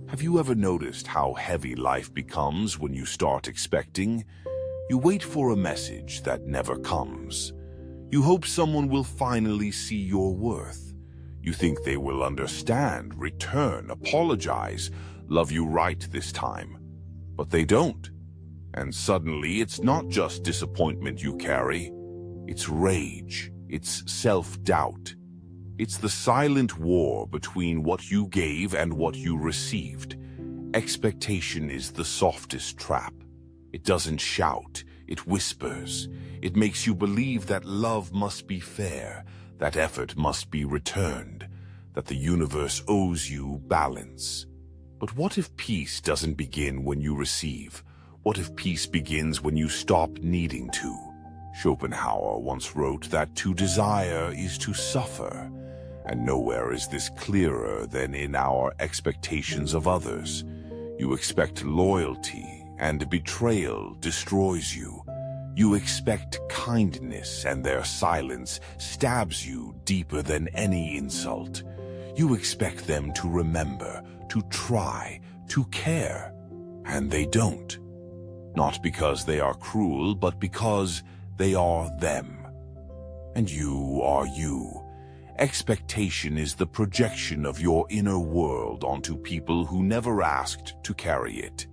Have you ever noticed how heavy life becomes when you start expecting? You wait for a message that never comes. You hope someone will finally see your worth. You think they will understand, return, apologize, love you right this time. But they don't. And suddenly it's not just disappointment you carry. It's rage. It's self-doubt. It's the silent war between what you gave and what you received. Expectation is the softest trap. It doesn't shout, it whispers. It makes you believe that love must be fair, that effort must be returned, that the universe owes you balance. But what if peace doesn't begin when you receive? What if peace begins when you stop needing to? Schopenhauer once wrote that to desire is to suffer. And nowhere is this clearer than in our expectations of others. You expect loyalty, and betrayal destroys you. You expect kindness, and their silence stabs you deeper than any insult. You expect them to remember, to try, to care, and they don't. Not because they are cruel, but because they are them. And you are you. Expectation is the projection of your inner world onto people who never asked to carry it.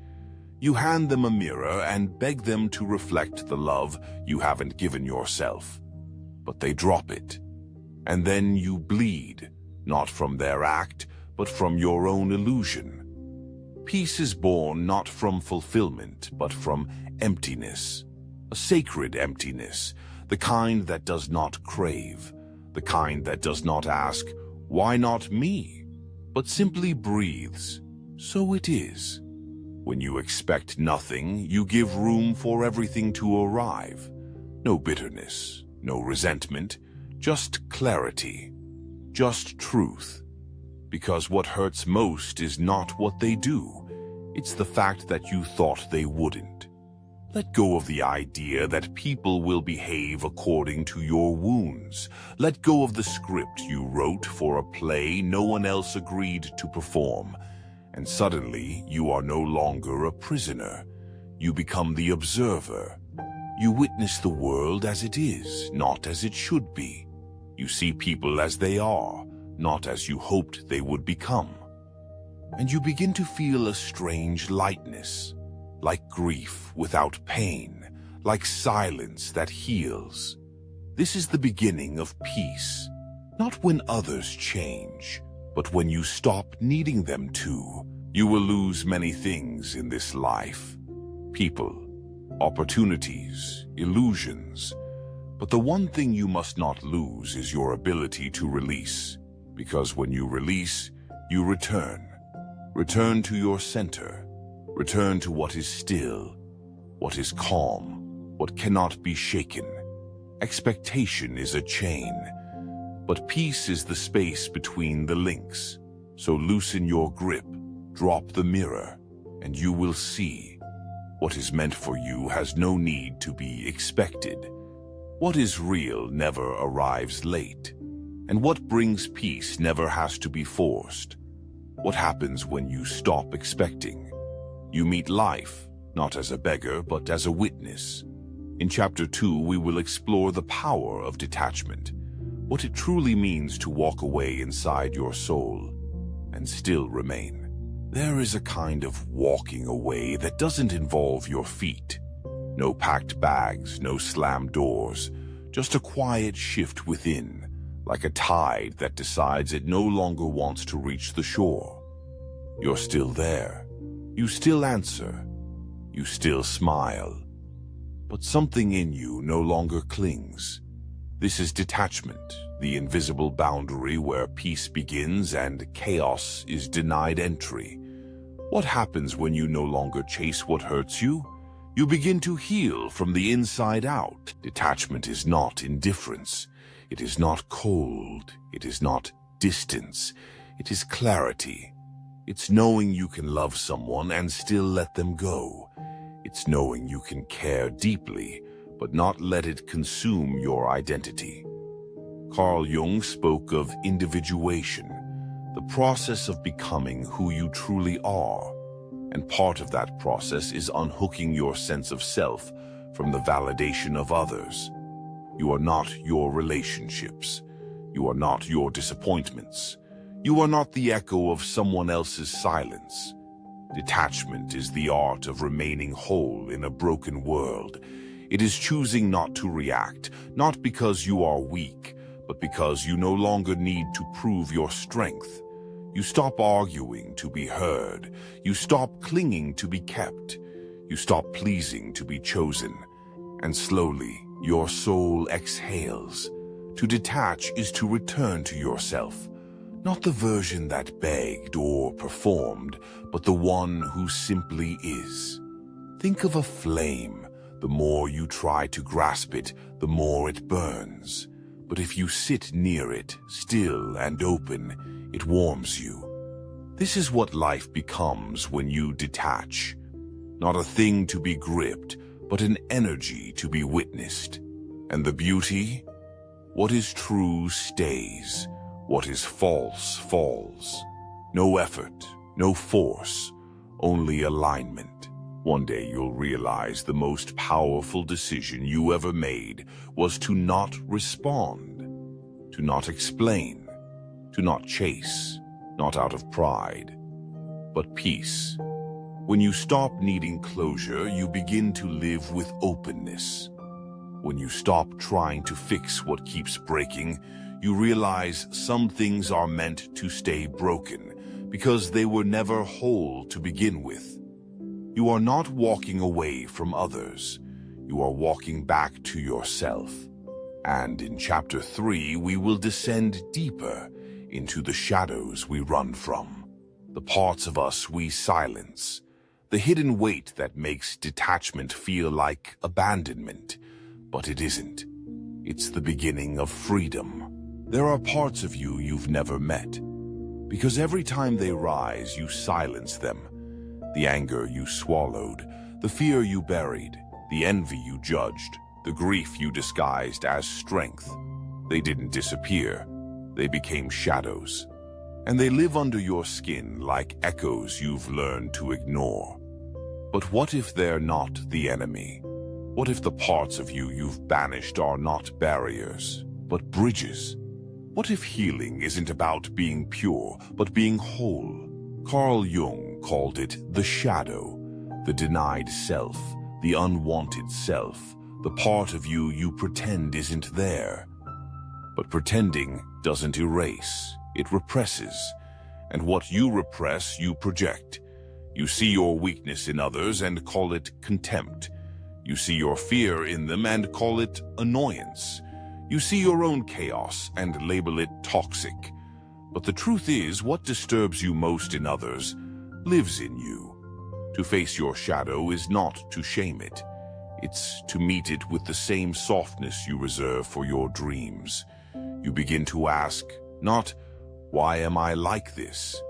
You hand them a mirror and beg them to reflect the love you haven't given yourself. But they drop it. And then you bleed, not from their act, but from your own illusion. Peace is born not from fulfillment, but from emptiness. A sacred emptiness, the kind that does not crave. The kind that does not ask, why not me? But simply breathes, so it is. When you expect nothing, you give room for everything to arrive. No bitterness, no resentment, just clarity, just truth. Because what hurts most is not what they do. It's the fact that you thought they wouldn't. Let go of the idea that people will behave according to your wounds. Let go of the script you wrote for a play no one else agreed to perform. And suddenly, you are no longer a prisoner. You become the observer. You witness the world as it is, not as it should be. You see people as they are, not as you hoped they would become. And you begin to feel a strange lightness. Like grief without pain, like silence that heals. This is the beginning of peace, not when others change, but when you stop needing them to. You will lose many things in this life. People, opportunities, illusions. But the one thing you must not lose is your ability to release. Because when you release, you return. Return to your center. Return to what is still, what is calm, what cannot be shaken. Expectation is a chain, but peace is the space between the links. So loosen your grip, drop the mirror, and you will see. What is meant for you has no need to be expected. What is real never arrives late, and what brings peace never has to be forced. What happens when you stop expecting? You meet life, not as a beggar, but as a witness. In Chapter 2, we will explore the power of detachment, what it truly means to walk away inside your soul and still remain. There is a kind of walking away that doesn't involve your feet. No packed bags, no slammed doors, just a quiet shift within, like a tide that decides it no longer wants to reach the shore. You're still there. You still answer, you still smile, but something in you no longer clings. This is detachment, the invisible boundary where peace begins and chaos is denied entry. What happens when you no longer chase what hurts you? You begin to heal from the inside out. Detachment is not indifference. It is not cold. It is not distance. It is clarity. It's knowing you can love someone and still let them go. It's knowing you can care deeply, but not let it consume your identity. Carl Jung spoke of individuation, the process of becoming who you truly are. And part of that process is unhooking your sense of self from the validation of others. You are not your relationships. You are not your disappointments. You are not the echo of someone else's silence. Detachment is the art of remaining whole in a broken world. It is choosing not to react, not because you are weak, but because you no longer need to prove your strength. You stop arguing to be heard. You stop clinging to be kept. You stop pleasing to be chosen. And slowly, your soul exhales. To detach is to return to yourself. Not the version that begged or performed, but the one who simply is. Think of a flame. The more you try to grasp it, the more it burns. But if you sit near it, still and open, it warms you. This is what life becomes when you detach. Not a thing to be gripped, but an energy to be witnessed. And the beauty? What is true stays. What is false falls. No effort, no force, only alignment. One day you'll realize the most powerful decision you ever made was to not respond, to not explain, to not chase, not out of pride, but peace. When you stop needing closure, you begin to live with openness. When you stop trying to fix what keeps breaking, you realize some things are meant to stay broken because they were never whole to begin with. You are not walking away from others. You are walking back to yourself. And in chapter 3, we will descend deeper into the shadows we run from, the parts of us we silence, the hidden weight that makes detachment feel like abandonment. But it isn't. It's the beginning of freedom. There are parts of you you've never met, because every time they rise, you silence them. The anger you swallowed, the fear you buried, the envy you judged, the grief you disguised as strength. They didn't disappear. They became shadows. And they live under your skin like echoes you've learned to ignore. But what if they're not the enemy? What if the parts of you you've banished are not barriers, but bridges? What if healing isn't about being pure, but being whole? Carl Jung called it the shadow, the denied self, the unwanted self, the part of you you pretend isn't there. But pretending doesn't erase, it represses. And what you repress, you project. You see your weakness in others and call it contempt. You see your fear in them and call it annoyance. You see your own chaos and label it toxic. But the truth is, what disturbs you most in others lives in you. To face your shadow is not to shame it. It's to meet it with the same softness you reserve for your dreams. You begin to ask, not, why am I like this?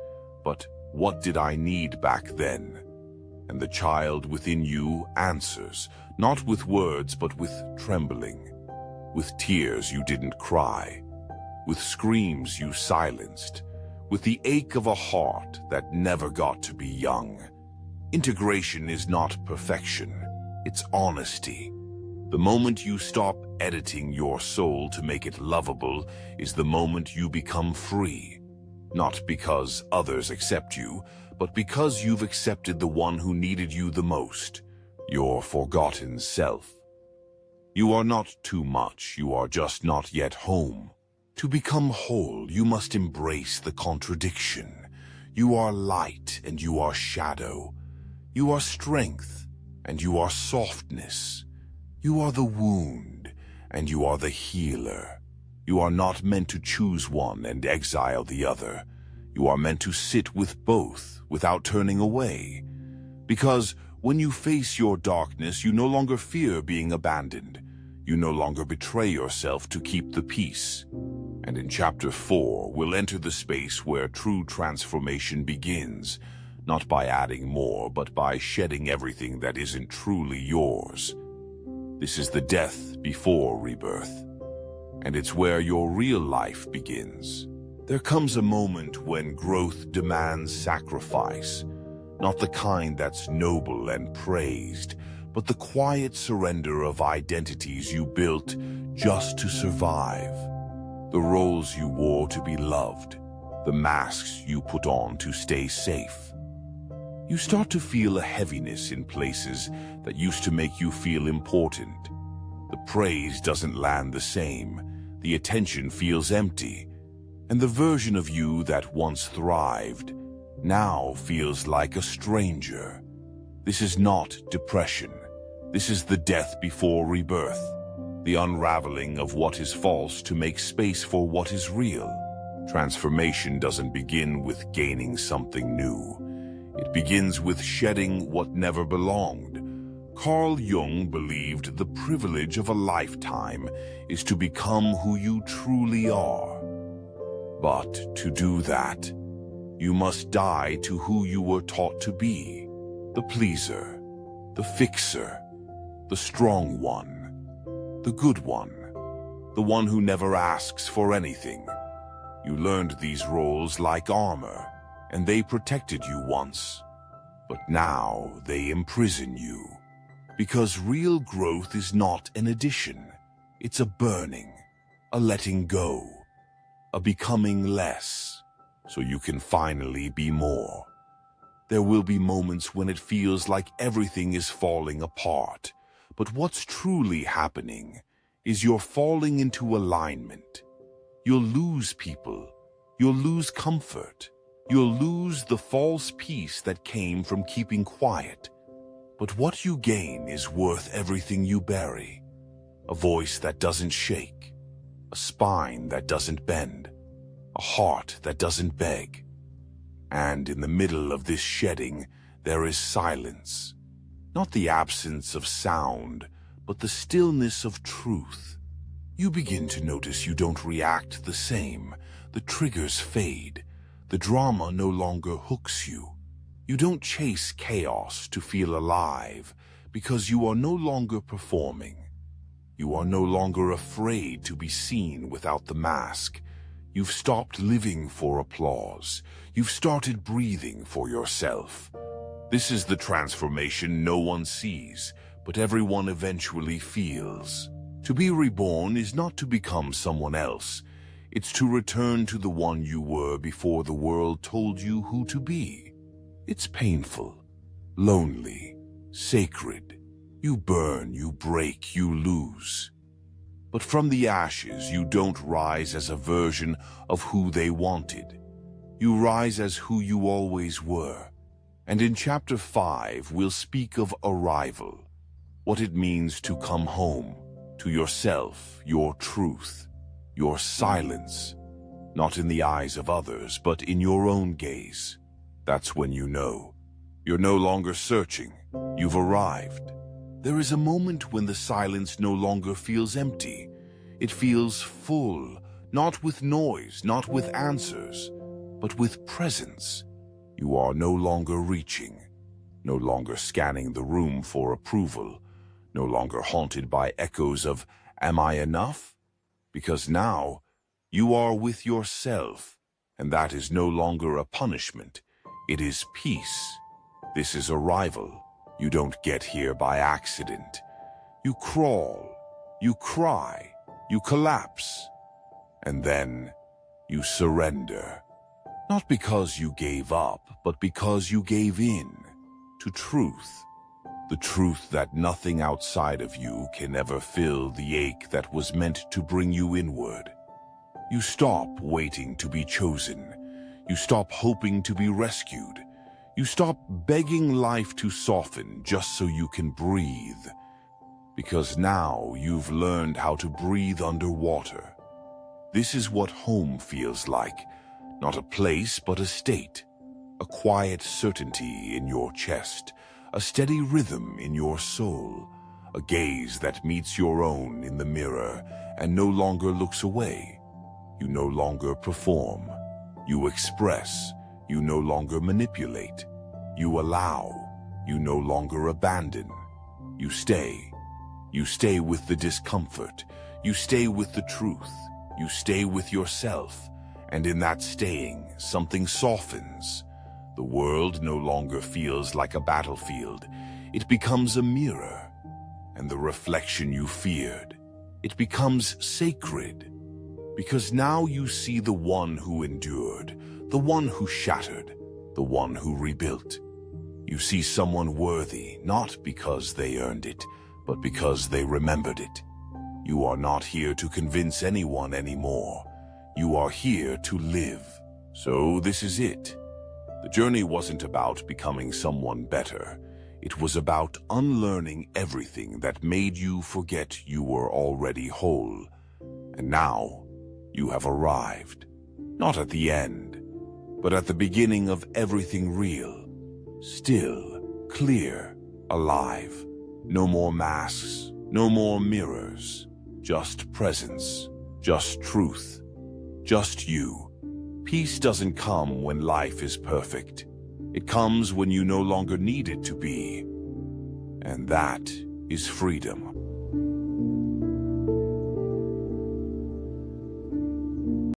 But what did I need back then? And the child within you answers, not with words but with trembling. With tears you didn't cry, with screams you silenced, with the ache of a heart that never got to be young. Integration is not perfection, it's honesty. The moment you stop editing your soul to make it lovable is the moment you become free. Not because others accept you, but because you've accepted the one who needed you the most, your forgotten self. You are not too much, you are just not yet home. To become whole, you must embrace the contradiction. You are light and you are shadow. You are strength and you are softness. You are the wound and you are the healer. You are not meant to choose one and exile the other. You are meant to sit with both without turning away. Because when you face your darkness, you no longer fear being abandoned. You no longer betray yourself to keep the peace. And in chapter 4, we'll enter the space where true transformation begins, not by adding more, but by shedding everything that isn't truly yours. This is the death before rebirth, and it's where your real life begins. There comes a moment when growth demands sacrifice, not the kind that's noble and praised, but the quiet surrender of identities you built just to survive. The roles you wore to be loved, the masks you put on to stay safe. You start to feel a heaviness in places that used to make you feel important. The praise doesn't land the same, the attention feels empty, and the version of you that once thrived now feels like a stranger. This is not depression. This is the death before rebirth, the unraveling of what is false to make space for what is real. Transformation doesn't begin with gaining something new. It begins with shedding what never belonged. Carl Jung believed the privilege of a lifetime is to become who you truly are. But to do that, you must die to who you were taught to be. The pleaser, the fixer, the strong one, the good one, the one who never asks for anything. You learned these roles like armor, and they protected you once. But now they imprison you. Because real growth is not an addition. It's a burning, a letting go, a becoming less, so you can finally be more. There will be moments when it feels like everything is falling apart. But what's truly happening is you're falling into alignment. You'll lose people. You'll lose comfort. You'll lose the false peace that came from keeping quiet. But what you gain is worth everything you bury. A voice that doesn't shake. A spine that doesn't bend. A heart that doesn't beg. And in the middle of this shedding, there is silence. Not the absence of sound, but the stillness of truth. You begin to notice you don't react the same. The triggers fade. The drama no longer hooks you. You don't chase chaos to feel alive, because you are no longer performing. You are no longer afraid to be seen without the mask. You've stopped living for applause. You've started breathing for yourself. This is the transformation no one sees, but everyone eventually feels. To be reborn is not to become someone else. It's to return to the one you were before the world told you who to be. It's painful, lonely, sacred. You burn, you break, you lose. But from the ashes, you don't rise as a version of who they wanted. You rise as who you always were. And in Chapter 5, we'll speak of arrival, what it means to come home, to yourself, your truth, your silence, not in the eyes of others, but in your own gaze. That's when you know. You're no longer searching. You've arrived. There is a moment when the silence no longer feels empty. It feels full, not with noise, not with answers, but with presence. You are no longer reaching, no longer scanning the room for approval, no longer haunted by echoes of, "Am I enough?" Because now you are with yourself, and that is no longer a punishment. It is peace. This is arrival. You don't get here by accident. You crawl, you cry, you collapse, and then you surrender. Not because you gave up, but because you gave in to truth. The truth that nothing outside of you can ever fill the ache that was meant to bring you inward. You stop waiting to be chosen. You stop hoping to be rescued. You stop begging life to soften just so you can breathe. Because now you've learned how to breathe underwater. This is what home feels like. Not a place, but a state. A quiet certainty in your chest. A steady rhythm in your soul. A gaze that meets your own in the mirror and no longer looks away. You no longer perform. You express. You no longer manipulate. You allow. You no longer abandon. You stay. You stay with the discomfort. You stay with the truth. You stay with yourself. And in that staying, something softens. The world no longer feels like a battlefield. It becomes a mirror. And the reflection you feared, it becomes sacred. Because now you see the one who endured, the one who shattered, the one who rebuilt. You see someone worthy, not because they earned it, but because they remembered it. You are not here to convince anyone anymore. You are here to live. So this is it. The journey wasn't about becoming someone better. It was about unlearning everything that made you forget you were already whole. And now, you have arrived. Not at the end, but at the beginning of everything real. Still, clear, alive. No more masks, no more mirrors. Just presence, just truth, just you. Peace doesn't come when life is perfect. It comes when you no longer need it to be. And that is freedom.